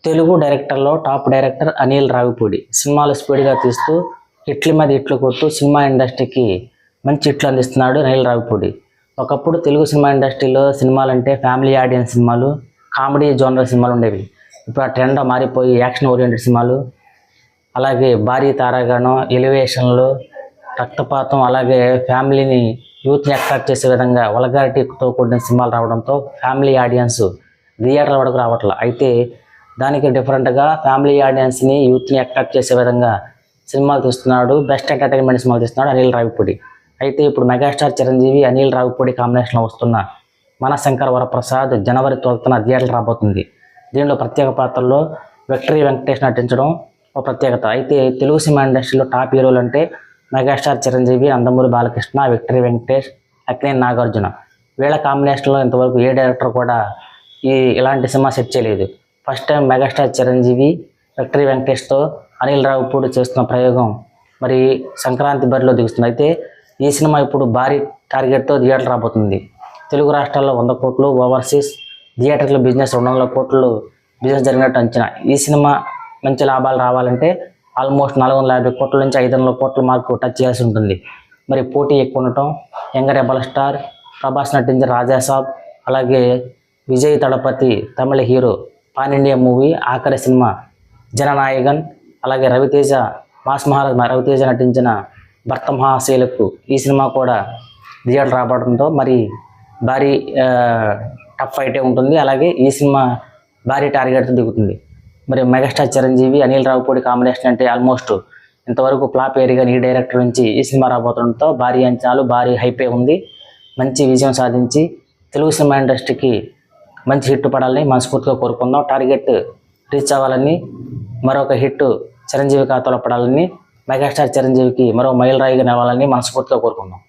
తెలుగు డైరెక్టర్లో top director Anil Ravipudi. సినిమాలు స్పీడ్గా తీస్తూ హిట్ల మీద హిట్లు కొడుతూ సినిమా ఇండస్ట్రీకి మంచి హిట్లు అందిస్తున్నాడు అనిల్ రావిపూడి. ఒకప్పుడు తెలుగు సినిమా ఇండస్ట్రీలో సినిమాలంటే ఫ్యామిలీ ఆడియన్స్ సినిమాలు, కామెడీ జోనర్ సినిమాలు ఉండేవి. ఇప్పుడు ఆ ట్రెండ్ మారిపోయి యాక్షన్ ఓరియంటెడ్ సినిమాలు, అలాగే భారీ తారాగణం, ఎలివేషన్లు, రక్తపాతం, అలాగే ఫ్యామిలీని యూత్ని అట్రాక్ట్ చేసే విధంగా వల్గారిటీతో కూడిన సినిమాలు రావడంతో ఫ్యామిలీ ఆడియన్స్ థియేటర్ల వరకు రావట్లే. అయితే దానికి డిఫరెంట్గా ఫ్యామిలీ ఆడియన్స్ని యూత్ని అట్రాక్ట్ చేసే విధంగా సినిమాలు తీస్తున్నాడు, బెస్ట్ ఎంటర్టైన్మెంట్ సినిమాలు తీస్తున్నాడు అనిల్ రావిపూడి. అయితే ఇప్పుడు మెగాస్టార్ చిరంజీవి, అనిల్ రావిపూడి కాంబినేషన్లో వస్తున్న మనశంకర వరప్రసాద్ జనవరి 12న థియేటర్లు రాబోతుంది. దీనిలో ప్రత్యేక పాత్రలో విక్టరీ వెంకటేష్ నటించడం ఒక ప్రత్యేకత. అయితే తెలుగు సినిమా ఇండస్ట్రీలో టాప్ హీరోలు అంటే మెగాస్టార్ చిరంజీవి, నందమూరి బాలకృష్ణ, విక్టరీ వెంకటేష్, అక్కినేని నాగార్జున. వీళ్ళ కాంబినేషన్లో ఇంతవరకు ఏ డైరెక్టర్ కూడా ఇలాంటి సినిమా సెట్ చేయలేదు. First time megastar Chiranjeevi, victory వెంకటేష్తో అనిల్ రావిపూడి చేస్తున్న ప్రయోగం మరి సంక్రాంతి బరిలో దిగుతుంది. అయితే ఈ సినిమా ఇప్పుడు భారీ టార్గెట్తో థియేటర్లు రాబోతుంది. తెలుగు రాష్ట్రాల్లో 100 కోట్లు, ఓవర్సీస్ థియేటర్ల బిజినెస్ 200 కోట్లు బిజినెస్ జరిగినట్టు అంచనా. ఈ సినిమా మంచి లాభాలు రావాలంటే ఆల్మోస్ట్ 450 కోట్ల నుంచి 500 కోట్ల మార్కు టచ్ చేయాల్సి ఉంటుంది. మరి పోటీ ఎక్కువ ఉండటం, యంగ్ రెబల్ స్టార్ ప్రభాస్ నటించిన రాజాసాబ్, అలాగే విజయ్ తడపతి తమిళ హీరో, పాన్ ఇండియా మూవీ ఆఖరి సినిమా జననాయగన్, అలాగే రవితేజ మాస్ మహారాజ్ రవితేజ నటించిన భర్త మహాశైలకు ఈ సినిమా కూడా థియేటర్ రాబడంతో మరి భారీ టఫ్ ఫైటే ఉంటుంది. అలాగే ఈ సినిమా భారీ టార్గెట్తో దిగుతుంది. మరి మెగాస్టార్ చిరంజీవి, అనిల్ రావిపూడి కాంబినేషన్ అంటే ఆల్మోస్ట్ ఇంతవరకు ఫ్లాప్ ఏరిగా ఈ డైరెక్టర్ నుంచి ఈ సినిమా రాబోతుండటంతో భారీ అంచనాలు, భారీ హైపే ఉంది. మంచి విజయం సాధించి తెలుగు సినిమా ఇండస్ట్రీకి మంచి హిట్ పడాలని మనస్ఫూర్తిగా కోరుకుందాం. టార్గెట్ రీచ్ అవ్వాలని, మరొక హిట్ చిరంజీవి ఖాతాలో పడాలని, మెగాస్టార్ చిరంజీవికి మరో మైలురాయిగా నిలవాలని మనస్ఫూర్తిగా కోరుకుందాం.